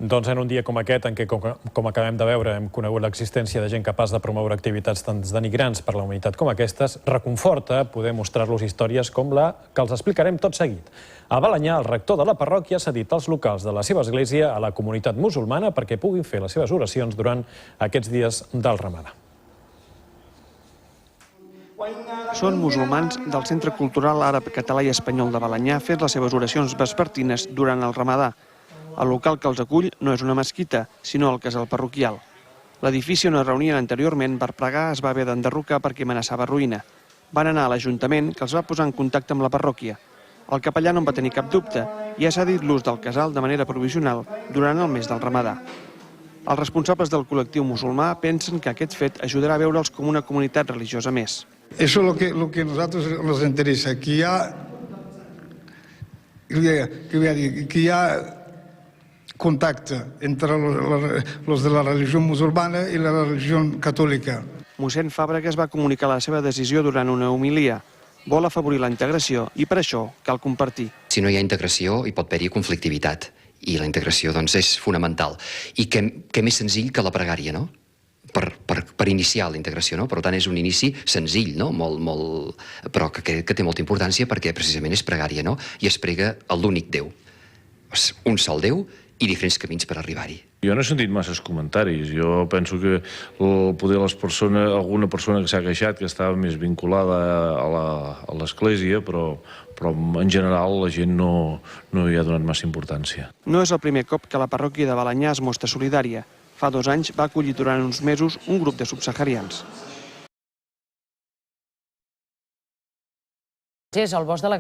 Doncs en un dia com aquest, en què, com acabem de veure, hem conegut l'existència de gent capaç de promoure activitats tan denigrants per la humanitat com aquestes, reconforta poder mostrar-los històries com la que els explicarem tot seguit. A Balenyà, el rector de la parròquia ha cedit els locals de la seva església a la comunitat musulmana perquè puguin fer les seves oracions durant aquests dies del Ramadà. Són musulmans del Centre Cultural Àrab Català i Espanyol de Balenyà fent les seves oracions vespertines durant el Ramadà. El local que els acull no és una mesquita, sinó el casal parroquial. L'edifici on es reunien anteriorment per pregar es va haver d'enderrocar perquè amenaçava ruïna. Van anar a l'Ajuntament, que els va posar en contacte amb la parròquia. El capellà no en va tenir cap dubte i ha cedit l'ús del casal de manera provisional durant el mes del Ramadà. Els responsables del col·lectiu musulmà pensen que aquest fet ajudarà a veure'ls com una comunitat religiosa més. Eso es lo que a nosotros nos interesa, que haya contacte entre los de la religió musulmana i la religió catòlica. Mossèn Fàbregas va comunicar la seva decisió durant una homilia. Vol afavorir la integració i per això cal compartir. Si no hi ha integració hi pot haver-hi conflictivitat i la integració doncs, és fonamental. I què més senzill que la pregària, no? Per iniciar la integració, no? Per tant, és un inici senzill, no? Però que té molta importància perquè precisament és pregària, no? I es prega a l'únic Déu. Un sol Déu i diferents camins per arribar-hi. Jo no he sentit masses comentaris. Jo penso que poder alguna persona que s'ha queixat que estava més vinculada a l'església, però en general la gent no hi ha donat massa importància. No és el primer cop que la parròquia de Balenyà es mostra solidària. Fa 2 anys va acollir durant uns mesos un grup de subsaharians. És el bosc de la